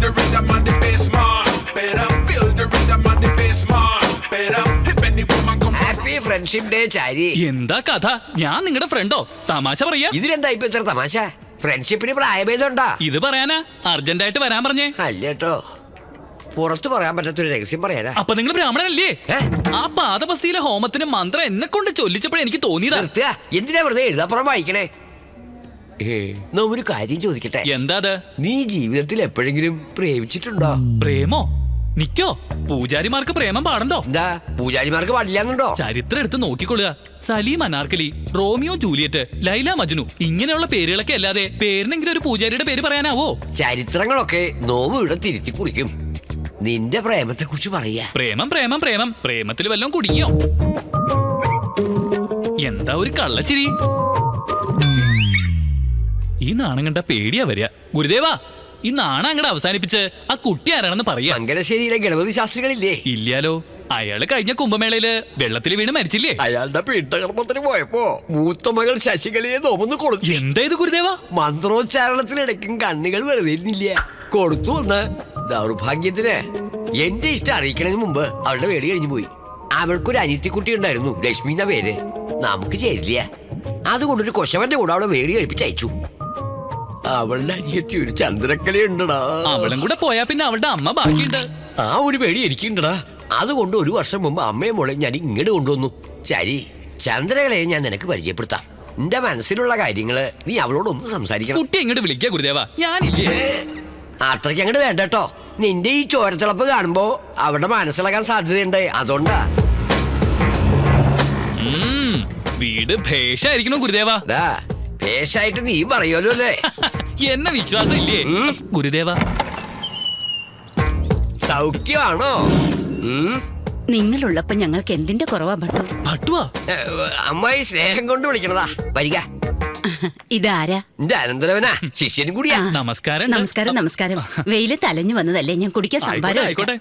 the rhythm and the bass man. Better feel the rhythm and the bass man. Better if any woman comes. Happy friendship day ചാരി. എന്താ കഥ? ഞാൻ നിങ്ങളുടെ ഫ്രണ്ടോ? തമാശ പറയാ. ഇതിലെന്താ ഇപ്പൊ ഇത്ര തമാശ? ഫ്രണ്ട്ഷിപ്പിന് പ്രായഭേദം ഉണ്ടാ? ഇത് പറയാനാ അർജന്റായിട്ട് വരാൻ പറഞ്ഞേ. അല്ലേട്ടോ, പുറത്ത് പറയാൻ പറ്റാത്തൊരു രഹസ്യം പറയാനാ. അപ്പൊ നിങ്ങൾ ബ്രാഹ്മണനല്ലേ? ആ പാദപസ്തിയിലെ ഹോമത്തിന് മന്ത്രം എന്നെ കൊണ്ട് ചൊല്ലിച്ചപ്പോഴേ എനിക്ക് തോന്നിയതാ. നിർത്തുക. എന്തിനാ വെറുതെ എഴുതാപ്പുറം വായിക്കണേ? ഒരു കാര്യം ചോദിക്കട്ടെ. എന്താ അത്? നീ ജീവിതത്തിൽ എപ്പോഴെങ്കിലും പ്രേമിച്ചിട്ടുണ്ടോ? പ്രേമോ? നിക്കോ? പൂജാരിമാർക്ക് പ്രേമം പാടണ്ടോ? എന്താ പൂജാരിമാർക്ക് പാടില്ലാന്നുണ്ടോ? ചരിത്രം എടുത്ത് നോക്കിക്കൊള്ളുക. സലീം അനാർക്കലി, റോമിയോ ജൂലിയറ്റ്, ലൈല മജ്നു, ഇങ്ങനെയുള്ള പേരുകളൊക്കെ അല്ലാതെ പേരിനെങ്കിലും ഒരു പൂജാരിയുടെ പേര് പറയാനാവോ? ചരിത്രങ്ങളൊക്കെ നോവ് ഇവിടെ തിരുത്തി കുറിക്കും. നിന്റെ പ്രേമത്തെ കുറിച്ച് പറയാ. പ്രേമം പ്രേമം പ്രേമം. പ്രേമത്തിൽ വല്ലതും കുടുങ്ങിയോ? എന്താ ഒരു കള്ളച്ചിരി? ഈ നാണം കണ്ട പേടിയാ വരിക. ഗുരുദേവാ, ഈ നാണം അങ്ങോട്ട് അവസാനിപ്പിച്ച് ആ കുട്ടി ആരാണെന്ന് പറയാ. മംഗലശ്ശേരിയിലെ ഗണപതി ശാസ്ത്രികളില്ലേ? ഇല്ലാലോ. അയാള് കഴിഞ്ഞ കുംഭമേളയില് വെള്ളത്തിൽ വീണ് മരിച്ചില്ലേ? അയാളുടെ പീഠകർമ്മത്തിന് പോയപ്പോ മൂത്ത മകൾ ശശികലയെ നോമ്പ് കൊടുത്തു. എന്താ ഇത് ഗുരുദേവാ? മന്ത്രോച്ചാരണത്തിനിടയ്ക്കും കണ്ണുകൾ വെറുതെ ഇരുന്നില്ല, കൊടുത്തു. ഒന്ന് ദൗർഭാഗ്യത്തിന് എന്റെ ഇഷ്ടം അറിയിക്കണതിന് മുമ്പ് അവളുടെ പേടി കഴിഞ്ഞു പോയി. അവൾക്കൊരു അനിയത്തിക്കുട്ടി ഉണ്ടായിരുന്നു, ലക്ഷ്മി എന്ന പേര്. നമുക്ക് ചേരില്ല, അതുകൊണ്ടൊരു കൊശവന്റെ കൂടെ അവളെ വേടി കഴിപ്പിച്ചയച്ചു. അവളുടെ അനിയത്തി ഒരു ചന്ദ്രക്കലയുണ്ടടാ. അവളും കൂടെ പോയാ പിന്നെ അവളുടെ അമ്മ ബാക്കിയുണ്ട്. ആ ഒരു പേടി എനിക്കുണ്ടടാ. അതുകൊണ്ട് ഒരു വർഷം മുമ്പ് അമ്മയെ മോളെ ഞാൻ ഇങ്ങോട്ട് കൊണ്ടുവന്നു. ചരി, ചന്ദ്രകലയെ ഞാൻ നിനക്ക് പരിചയപ്പെടുത്താം. നിന്റെ മനസ്സിലുള്ള കാര്യങ്ങള് നീ അവളോടൊന്ന് സംസാരിക്കണം. കുട്ടി ഇങ്ങോട്ട് വിളിക്കുക ഗുരുദേവാ, ഞാനില്ലേ. അത്രയ്ക്ക് അങ്ങോട്ട് വേണ്ട കേട്ടോ. നിന്റെ ഈ ചോരത്തിളപ്പ് കാണുമ്പോ അവരുടെ മനസ്സിലാക്കാൻ സാധ്യതയുണ്ട്, അതുകൊണ്ടാ. വീട് ഭേഷായിരിക്കണം ഗുരുദേവാ. ഭേഷായിട്ട് നീ പറയുമല്ലോ അല്ലേ? എന്നെ വിശ്വാസം ഇല്ലേ ഗുരുദേവാ? സൗഖ്യമാണോ? നിങ്ങളുള്ളപ്പോ ഞങ്ങൾക്ക് എന്തിന്റെ കുറവാ ഭട്ടു? ഭട്ടുവാ? അമ്മായി സ്നേഹം കൊണ്ട് വിളിക്കണതാ. വരിക. ഇതാരാ? എന്റെ അനന്തരവനാ, ശിഷ്യനും കൂടിയാ. നമസ്കാരം. നമസ്കാരം നമസ്കാരം. വെയില് തലഞ്ഞു വന്നതല്ലേ, ഞാൻ കുടിക്കാൻ സംഭാരം. ആയിക്കോട്ടെ.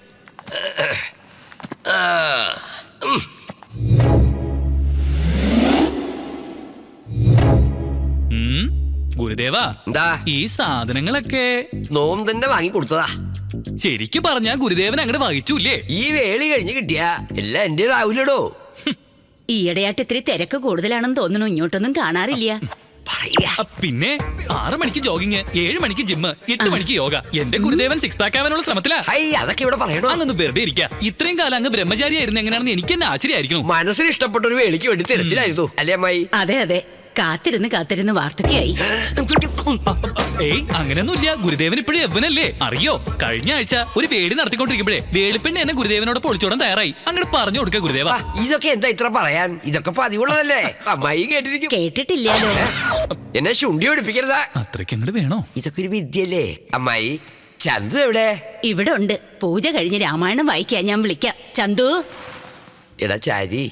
ഗുരുദേവാ, എന്താ? ഈ സാധനങ്ങളൊക്കെ നോം തന്നെ വാങ്ങി കൊടുത്തതാ. ശരിക്ക് പറഞ്ഞാ ഗുരുദേവൻ അങ്ങോട്ട് വഹിച്ചൂല്ലേ? ഈ വേളി കഴിഞ്ഞ് കിട്ടിയാ എല്ലാം എന്റേതാവൂലടോ. ഈയിടെയായിട്ട് ഇത്തിരി തിരക്ക് കൂടുതലാണെന്ന് തോന്നുന്നു. ഇങ്ങോട്ടൊന്നും കാണാറില്ല. പിന്നെ 6 മണിക്ക് ജോഗിങ്, 7 മണിക്ക് ജിമ്മ്, 8 മണിക്ക് യോഗ. എന്റെ ഗുരുദേവൻ 6 പാക്ക് ആവാനുള്ള ശ്രമത്തിലാ. അതൊക്കെ ഇവിടെ പറയണോ? അങ്ങൊന്ന് വെറുതെ ഇരിക്കുക. ഇത്രയും കാലം അങ്ങ് ബ്രഹ്മചാരിയായിരുന്നു എങ്ങനെയാണെന്ന് എനിക്ക് തന്നെ ആശ്ചര്യമായിരിക്കുന്നു. മനസ്സിന് ഇഷ്ടപ്പെട്ട ഒരു വേളിക്ക് വേണ്ടി തിരച്ചിലായിരുന്നു അല്ലേ അമ്മായി? അതെ അതെ, കാത്തിരുന്ന് വാർത്തക്കായി. ഏയ്, അങ്ങനെയൊന്നുമില്ല. ഗുരുദേവൻ ഇപ്പോഴും യവനല്ലേ? അറിയോ, കഴിഞ്ഞ ആഴ്ച ഒരു പേടി നടത്തിക്കൊണ്ടിരിക്കുമ്പോഴേ വേളിപ്പെണ്ണി എന്നെ ഗുരുദേവനോട് പൊളിച്ചോടാൻ തയ്യാറായി. അങ്ങനെ പറഞ്ഞു കൊടുക്ക ഗുരുദേവ. ഇതൊക്കെ എന്താ ഇത്ര പറയാൻ? ഇതൊക്കെ പതിവുള്ളതല്ലേ? അമ്മായി കേട്ടിരിക്കും. കേട്ടിട്ടില്ലല്ലോ. എന്നെ ശുണ്ടി പഠിപ്പിക്കരുതാ. അത്രയ്ക്ക് അങ്ങോട്ട് വേണോ? ഇതൊക്കെ ഒരു വിദ്യല്ലേ അമ്മായി? ചന്തു എവിടെ? ഇവിടെ ഉണ്ട്. പൂജ കഴിഞ്ഞ് രാമായണം വായിക്കാൻ ഞാൻ വിളിക്കാം. ചന്തു. എടാ ചാരി,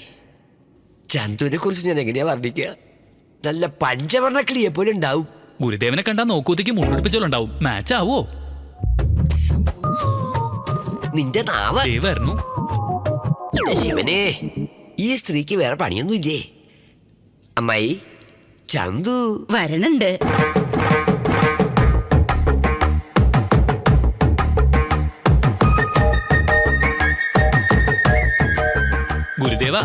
ചന്തുവിനെ കുറിച്ച് ഞാൻ എങ്ങനെയാ വർണ്ണിക്കുക? നല്ല പഞ്ചവർണ്ണ കിളിയെ പോലെ ഉണ്ടാവും. ഗുരുദേവനെ കണ്ടാ നോക്കൂത്തേക്ക് മുണ്ടെടുപ്പിച്ചോളുണ്ടാവും. മാച്ച് ആവോ? നിന്റെ നാവ് വരുന്നു. ശിവനെ, ഈ സ്ത്രീക്ക് വേറെ പണിയൊന്നും ഇല്ലേ? അമ്മായി, ചന്തു വരണുണ്ട്. ഗുരുദേവ,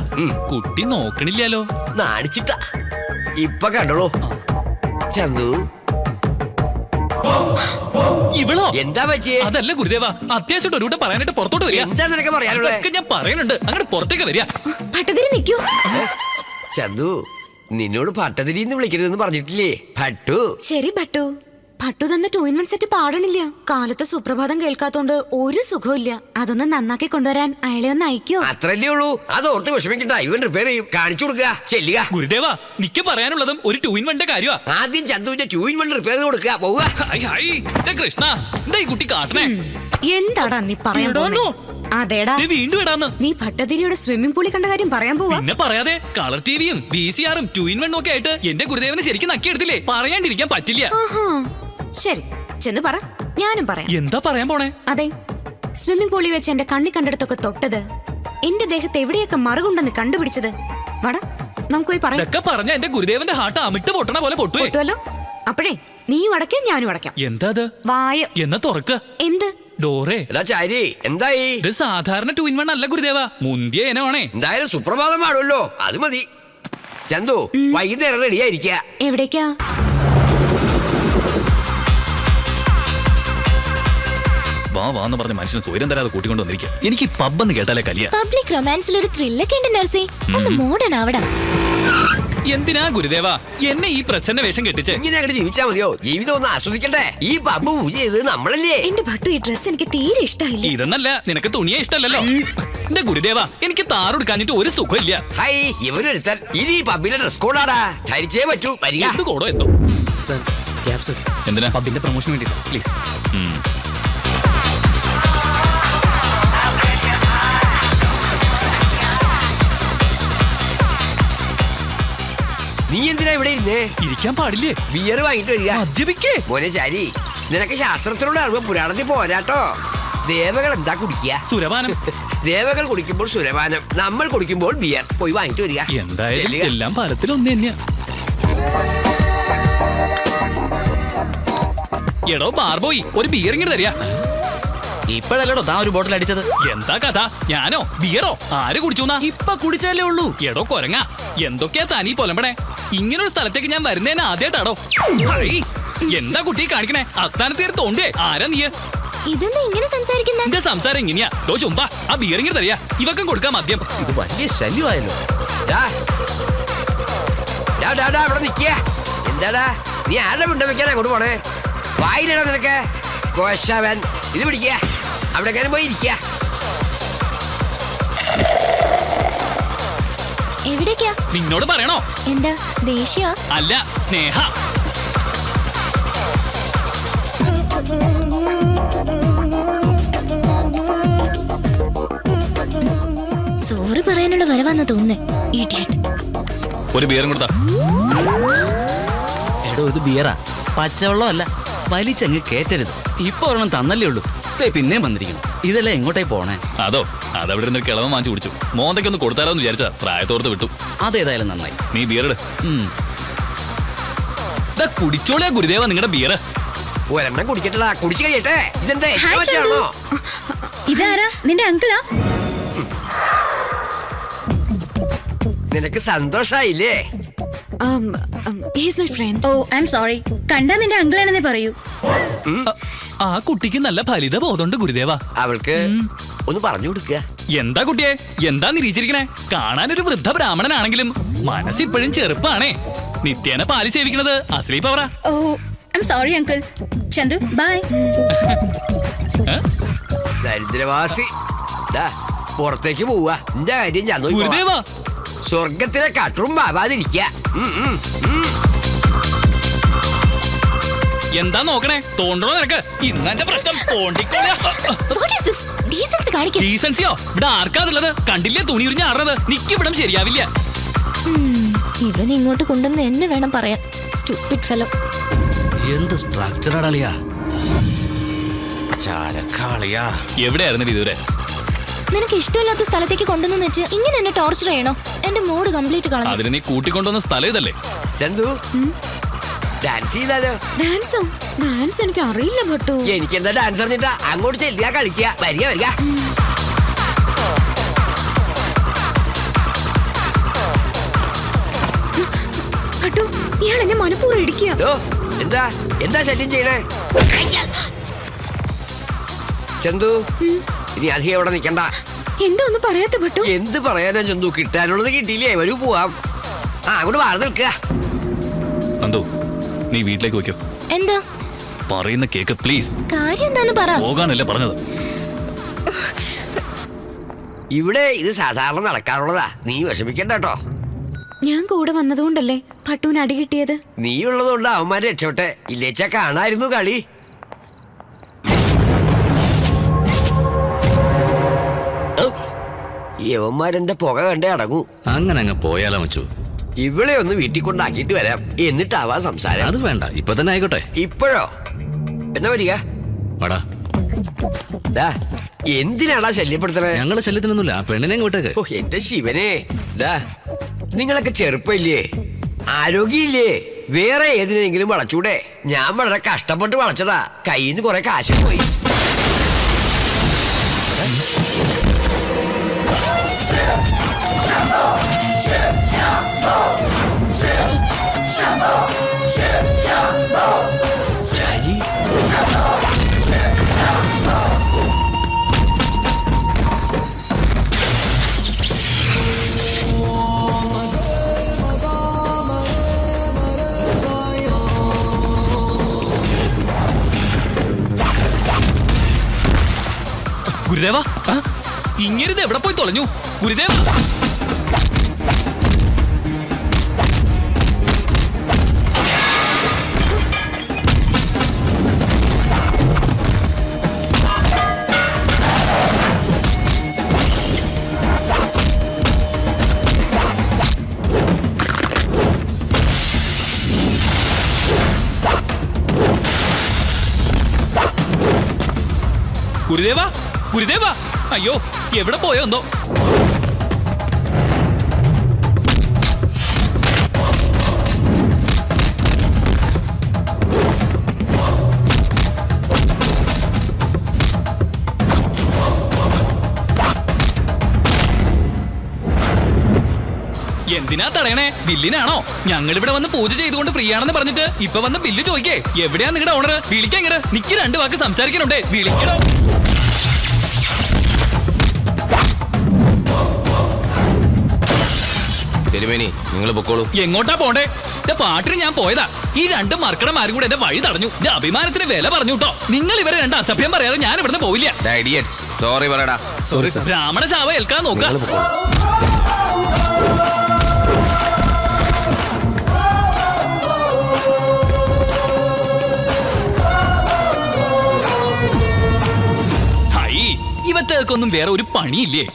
കുട്ടി നോക്കണില്ലല്ലോ. നാണിച്ചിട്ടാ. ഇപ്പൊ കണ്ടോളൂ. ചന്തു, ഇവളോ? എന്താ പറ്റിയേ? അതല്ല ഗുരുദേവ, അത്യാവശ്യം ഒരു കൂട്ടം പറയാനായിട്ട് പുറത്തോട്ട് വരിക. എന്താ നിനക്ക് പറയാനുള്ളത്? ഞാൻ പറയുന്നുണ്ട്, അങ്ങോട്ട് പുറത്തേക്ക് വരിക. ഭട്ടതിരി നിൽക്കൂ. ചന്തു, നിന്നോട് ഭട്ടതിരിന്ന് വിളിക്കരുതെന്ന് പറഞ്ഞിട്ടില്ലേ? ഭട്ടു. ശരി ഭട്ടു. ഭട്ടു തന്നെ 2-in-1 സെറ്റ് പാടണില്ല. കാലത്ത് സുപ്രഭാതം കേൾക്കാത്തോണ്ട് ഒരു സുഖമില്ല. അതൊന്ന് നന്നാക്കി കൊണ്ടുവരാൻ അയാളെ ഒന്ന് അയക്കോ? അത്രല്ലേ ഉള്ളൂ. അത് ഓർത്ത് വിഷമിക്കണ്ട, ഇവൻ റിപ്പയർ ചെയ്യും. കാണിച്ചു കൊടുക്കുക, ചെല്ലുക. ഗുരുദേവ, നിക്ക് പറയാനുള്ളതും ഒരു 2-in-1 കാര്യമാ. ആദ്യം ചന്തുവിന്റെ 2-in-1 റിപ്പയർ ചെയ്ത് കൊടുക്കുക. പോവുക. കൃഷ്ണ, എന്താ ഈ കുട്ടി കാട്ടണേ? എന്താടാ നീ പറയാൻ പോകുന്നേ? അതേടാ, വീണ്ടും ഇടാന്ന്. നീ ഭട്ടതിരിയുടെ സ്വിമ്മിംഗ് പൂളിൽ കണ്ട കാര്യം പറയാൻ പോവാ? പിന്നെ പറയാതെ, കളർ ടിവിയും VCR-ഉം 2-in-1 ഒക്കെ ആയിട്ട് എന്റെ ഗുരുദേവനെ ശരിക്കും നക്കിയെടുത്തില്ലേ? പറയാണ്ടിരിക്കാൻ പറ്റില്ല. ശരി, ചെന്ന് പറ, ഞാനും പറയാം. എന്താ പറയാൻ പോണേ? അതെ, സ്വിമ്മിംഗ് പൂളിൽ വെച്ച് എന്റെ കണ്ണി കണ്ടെടുത്തൊക്കെ തൊട്ടത്, എന്റെ ദേഹത്ത് എവിടെയൊക്കെ മറുകുണ്ടെന്ന് കണ്ടുപിടിച്ചത്. വട, നമുക്ക് പോയി പറയാം. ഇതൊക്കെ പറഞ്ഞ എന്റെ ഗുരുദേവന്റെ ഹാർട്ട് അമിട്ട് പൊട്ടണ പോലെ പൊട്ടുവേ. പൊട്ടുവല്ലോ. അപ്പോഴേ നീയും അടയ്ക്കാം ഞാനും അടയ്ക്കാം. എന്താ അത്? വായ എന്നാ തുറക്ക. എന്ത്? ഡോറേ, എടാ ചാരി എന്തായി? ഇത് സാധാരണ 2-in-1 അല്ല ഗുരുദേവ, മുന്തിയ ഇനമാണേ. എന്തായാലും സുപ്രഭാതം പാടുമല്ലോ, അത് മതി. ചന്തു വൈകുന്നേരം റെഡിയായിരിക്ക. എവിടേക്കാ? വാന്ന് പറഞ്ഞ മനുഷ്യന് സ്വയം തരാതെ കൂട്ടിക്കൊണ്ട് വന്നിരിക്കുക. എനിക്ക് പബ്ബെന്ന് കേട്ടാലേ കലിയ. പബ്ലിക് റൊമാൻസിൽ ഒരു ത്രില്ലൊക്കെ ഉണ്ട് നർസി. ഒന്ന് മോഡേൺ ആവടാ. എന്തിനാ ഗുരുദേവ എന്നെ ഈ പ്രച്ഛന്ന വേഷം കെട്ടിച്ച്? ഇങ്ങനെ അങ്ങോട്ട് ജീവിച്ചാ മതിയോ? ജീവിതം ഒന്ന് ആസ്വദിക്കണ്ടേ? ഈ പബ്ബ് പൂജ ചെയ്തത് നമ്മളല്ലേ? എന്റെ ഭട്ടു, ഈ ഡ്രസ് എനിക്ക് തീരെ ഇഷ്ടമായില്ല. ഇതെന്നല്ല, നിനക്ക് തുണിയെ ഇഷ്ടമല്ലല്ലോ. എന്റെ ഗുരുദേവ, എനിക്ക് താറെടുക്കാഞ്ഞിട്ട് ഒരു സുഖമില്ല. ഹൈ, ഇവനൊരുത്തൻ ഇത് ഈ പബ്ബിലെ ഡ്രസ് കോഡാടാ, ധരിച്ചേ പറ്റൂ. വരിക. എന്ത് കോടോ എന്തോ. Sir, cab sir. എന്തിനാ? പബ്ബിന്റെ പ്രൊമോഷന് വേണ്ടിട്ടാ, പ്ലീസ്. നീ എന്തിനാ ഇവിടെ ഇരുന്നേ? ഇരിക്കാൻ പാടില്ലേ? ബിയർ വാങ്ങിട്ട് വരിക. മദ്യപിക്കേ? മോനെ ചാരി, നിനക്ക് ശാസ്ത്രത്തിനോട് അറിവ് പുരാണത്തിൽ പോരാട്ടോ. ദേവകൾ എന്താ കുടിക്കുക? സുരപാനം. ദേവകൾ കുടിക്കുമ്പോൾ സുരപാനം, നമ്മൾ കുടിക്കുമ്പോൾ ബിയർ. പോയി വാങ്ങിട്ട് വരിക. എന്തായാലും ചെല്ലുക. എല്ലാം പാലത്തിൽ ഒന്ന് തന്നെയാ. എടോ ബാർബോയ്, ഒരു ബിയർ ഇങ്ങനെ തരിക. ഇപ്പോഴല്ലോ താൻ ഒരു ബോട്ടിൽ അടിച്ചത്. എന്താ കഥ? ഞാനോ ബിയറോ? ആര് കുടിച്ചൂന്നാ? ഇപ്പൊ കുടിച്ചാലേ ഉള്ളൂ. എടോ കൊരങ്ങ, എന്തൊക്കെയാ താനീ പൊലമ്പടേ? ഇങ്ങനൊരു സ്ഥലത്തേക്ക് ഞാൻ വരുന്നതിന് ആദ്യമായിട്ടാടോ. എന്താ കുട്ടി കാണിക്കണേ? അസ്ഥാനത്ത് കയറി തോണ്ടേ? ആരാ നീ? ഇതെന്താ ഇങ്ങനെ സംസാരിക്കുന്ന? എന്റെ സംസാരം ഇങ്ങനെയാ. ഡോ ചുമ്പാ, ആ ബിയർ ഇങ്ങനെ തരിക. ഇവക്കും കൊടുക്കാം മദ്യം. ഇത് വലിയ ശല്യമായല്ലോ. ഡാ. ഡാ, ഡാ, ഡാ, ഇവിടെ നിൽക്കുക. എന്താടാ നീ ആരുടെ മുണ്ട വെക്കാൻ അങ്ങോട്ട് പോണേ? വായിലിടോ നിനക്ക് കോശവൻ. ഇത് പിടിക്കുക, അവിടെ പോയി ഇരിക്കുക. എവിടേക്കാ? നിന്നോട് പറയണോ? എന്താ ദേഷ്യ? അല്ല, സ്നേഹ. സോറി പറയാനുള്ള വരവാന്നാ തോന്നുന്നേ. ഇഡിയറ്റ്. ഒരു ബിയറും കൊടുത്താ. എടോ, ഇത് ബിയറാ, പച്ചവെള്ളം അല്ല. വലിച്ചങ്ങ് കേറ്റരുത്. ഇപ്പൊ ഒരെണ്ണം തന്നല്ലേ ഉള്ളൂ, പിന്നെയും വന്നിരിക്കണം. ഇതെല്ലാം എങ്ങോട്ടേ പോണേ? അതോ, അതവിടെ ഇരുന്ന് കിളവൻ വാങ്ങിച്ചു കുടിച്ചു. മോന്തയ്ക്കൊന്ന് കൊടുത്താലോ എന്ന് വിചാരിച്ചാ പ്രായത്തോർത്ത് വിട്ടു. അതേതായാലും നന്നായി. നീ ബിയറിട്. കുടിച്ചോളിയാ ഗുരുദേവ നിങ്ങളുടെ ബിയർ. ഒരെണ്ണം കുടിക്കട്ടടാ, കുടിച്ചു കഴിയട്ടെ. ഇതെന്താ ആണോ? ഇതാരാ? നിന്റെ അങ്കിളാ? നിനക്ക് സന്തോഷായില്ലേ? He's my friend. ഓ, ഐ എം സോറി. കണ്ടാ നിന്റെ അങ്കിളാണെന്നേ പറയൂ. ആ കുട്ടിക്ക് നല്ല ഫലിത ബോധമുണ്ട് ഗുരുദേവ. അവൾക്ക് ഒന്ന് പറഞ്ഞു കൊടുക്കുക. എന്താ കുട്ടിയെ, എന്താ നിരീച്ചിരിക്കണേ? കാണാനൊരു വൃദ്ധ ബ്രാഹ്മണനാണെങ്കിലും മനസ്സിപ്പോഴും ചെറുപ്പാണേ. നിത്യേന പാലി സേവിക്കണത് അസ്ലീ പവറാ. Oh, I am sorry uncle. Chandu, bye. ദരിദ്രവാസി. ദാ, പുറത്തേക്ക് പോവുക. എന്റെ കാര്യം ഞാൻ നോക്കി ഗുരുദേവ, സ്വർഗത്തിലെ കട്ടും ആവാതിരിക്കുക. എന്താ നോക്കണേ? തോണ്ടണോ നിനക്ക്? ഇന്നെ പ്രശ്നം തോണ്ടിക്കോളാ. What is this? Decency കാണിക്ക്. ഡീസൻസിയോ? ഇവിടെ ആർക്കാതുള്ളത്? കണ്ടില്ലേ തുണി ഉരിഞ്ഞ് ആറുന്നത്? നിക്കിവിടം ശരിയാവില്ല. ഇവൻ ഇങ്ങോട്ട് കൊണ്ടുവന്ന് എന്നെ വേണം പറയാൻ. Stupid fellow. എന്ത് സ്ട്രക്ചറാളിയാ, ചാരക്കാളിയാ. എവിടെയായിരുന്നു ഇതുവരെ? നിനക്ക് ഇഷ്ടമില്ലാത്ത സ്ഥലത്തേക്ക് കൊണ്ടുവന്ന് വെച്ച് ഇങ്ങനെ എന്നെ ടോർച്ചർ ചെയ്യണോ? എന്റെ മൂഡ് കംപ്ലീറ്റ് കളഞ്ഞു. അതിന് നീ കൂട്ടിക്കൊണ്ടുവന്ന സ്ഥലം ഇതല്ലേ? ചന്തു, ഡാൻസ് ചെയ്താലോ? ഡാൻസോ? ഡാൻസ് എനിക്ക് അറിയില്ല ഭട്ടു. എനിക്ക് എന്താ ഡാൻസ് അറിഞ്ഞിട്ടാ? അങ്ങോട്ട് ചെല്ലുക, കളിക്കുക. വരിക വരിക. ഭട്ടു, ഇയാൾ എന്നെ മനഃപൂർവ്വം ഇടിക്കുക. ഡോ, എന്താ എന്താ ശല്യം ചെയ്യണേ? ചന്തു, ഇനി അധികം ഇവിടെ നിക്കണ്ട. എന്താ ഒന്നും പറയാത്ത ഭട്ടു? എന്ത് പറയാനാ ചന്തു? കിട്ടാനുള്ളത് കിട്ടിയില്ലേ? വരൂ പോവാം. അങ്ങോട്ട് മാറി നിൽക്കുക. അന്തോ, നീ വീട്ടിലേക്ക് വയ്ക്കോ. എന്താ പറയുന്ന കേക്ക് പ്ലീസ്. കാര്യം എന്താന്ന് പറ. പോകാനല്ലേ പറഞ്ഞത്? ഇവിടെ ഇത് സാധാരണ നടക്കാറുള്ളതാ. നീ വിഷമിക്കണ്ട കേട്ടോ. ഞാൻ കൂടെ വന്നതുകൊണ്ടല്ലേ ഭട്ടുവിന് അടി കിട്ടിയത്? നീ ഉള്ളതുകൊണ്ട് അവന്മാരെ രക്ഷപ്പെട്ടെ. ഇല്ലേച്ചാ കാണായിരുന്നു കളി. യവന്മാരെന്റെ പുക കണ്ടേ അടങ്ങൂ. അങ്ങനെ അങ്ങ് പോയാലോ മച്ചു? ഇവളെ ഒന്ന് വീട്ടിൽ കൊണ്ടാക്കിയിട്ട് വരാം, എന്നിട്ടാവാ സംസാരം. അത് വേണ്ട, ഇപ്പൊ തന്നെ ആയിക്കോട്ടെ. ഇപ്പോഴോ? എന്നാ വരിക. വാടാ. ദാ, എന്തിനാടാ ശല്യപ്പെടുത്തണേ? ഞങ്ങളെ ശല്യത്തിനൊന്നുമില്ല, ആ പെണ്ണിനെ ഇങ്ങോട്ടേക്ക്. ഓ, എന്റെ ശിവനെ. ദാ, നിങ്ങളൊക്കെ ചെറുപ്പമില്ലേ? ആരോഗ്യമില്ലേ? വേറെ ഏതിനെങ്കിലും വളച്ചൂടെ? ഞാൻ വളരെ കഷ്ടപ്പെട്ട് വളച്ചതാ, കയ്യിൽ നിന്ന് കുറെ കാശ് പോയി. ചാരി ഗുരുദേവ, ഇങ്ങരുത് എവിടെ പോയി തൊലഞ്ഞു? ഗുരുദേവ, ഗുരുദേവ, ഗുരുദേവ, അയ്യോ എവിടെ പോയോ എന്തോ. എന്തിനാ തടയണേ? ബില്ലിനാണോ? ഞങ്ങൾ ഇവിടെ വന്ന് പൂജ ചെയ്തുകൊണ്ട് ഫ്രീ ആണെന്ന് പറഞ്ഞിട്ട് ഇപ്പൊ വന്ന് ബില്ല് ചോദിക്കേ. എവിടെയാ നിങ്ങളുടെ ഓണർ? വിളിക്കാൻ ഇങ്ങട്. നിക്ക് 2 വാക്ക് സംസാരിക്കാനുണ്ടേ, വിളിക്കണോ? നിങ്ങൾ പൊക്കോളൂ. എങ്ങോട്ടാ പോണ്ടേ? എന്റെ പാട്ടിന് ഞാൻ പോയതാ. ഈ 2 മർക്കടന്മാരും കൂടെ എന്റെ വഴി തടഞ്ഞു. എന്റെ അഭിമാനത്തിന് വില പറഞ്ഞു കേട്ടോ. നിങ്ങൾ ഇവരെ 2 അസഭ്യം പറയാതെ ഞാൻ ഇവിടുന്ന് പോവില്ല. സോറി പറയടാ. ബ്രാഹ്മണ ശാപ ഏൽക്കാൻ നോക്കാം. ഹൈ, ഇവറ്റേക്കൊന്നും വേറെ ഒരു പണിയില്ലേ?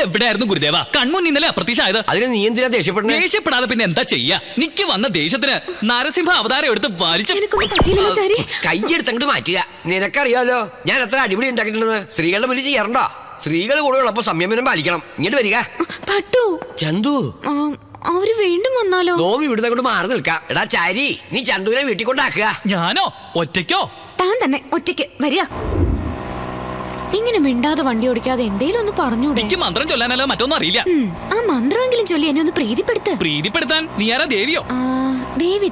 എവിടെയായിരുന്നു ഗുരുദേവ? കൺമുൻ ഇന്നലെ അപ്രത്യക്ഷമായത്. അതിന് നീ എന്തിനാ ദേഷ്യപ്പെടുന്നത്? ദേഷ്യപ്പെടാതെ പിന്നെ എന്താ ചെയ്യാ? നിക്ക് വന്ന ദേഷ്യത്തിന് നരസിംഹ അവതാരം എടുത്ത് വലിച്ചു. കൈയെടുത്തങ്ങോട്ട് മാറ്റുക. നിനക്കറിയാലോ ഞാൻ എത്ര അടിപൊളി ഉണ്ടാക്കിയിട്ടുണ്ടെന്ന്. സ്ത്രീകളുടെ മുന്നിൽ ചെയ്യാറുണ്ടോ? സ്ത്രീകൾ കൂടെ ഉള്ളപ്പോ സംയമനം പാലിക്കണം. ഇങ്ങോട്ട് വരിക. പട്ടു, ചന്തു, അവര് വീണ്ടും വന്നാലോ? നോവി ഇവിടുന്ന് അങ്ങോട്ട് മാറി നിൽക്കാം. എടാ ചാരി, നീ ചന്തുവിനെ വീട്ടിൽ കൊണ്ടാക്കുക. ഞാനോ? ഒറ്റയ്ക്കോ? താൻ തന്നെ ഒറ്റയ്ക്ക് വരിക. ഇങ്ങനെ മിണ്ടാതെ വണ്ടി ഓടിക്കാതെ എന്തേലും ഒന്ന് പറഞ്ഞൂടെ? എനിക്ക് മന്ത്രം ചൊല്ലാനല്ലോ മറ്റൊന്നും അറിയില്ല. ആ മന്ത്രമെങ്കിലും ചൊല്ലി എന്നെ ഒന്ന് പ്രീതിപ്പെടുത്ത്. പ്രീതിപ്പെടുത്താൻ നീ ആരാ? ദേവിയോ? ദേവി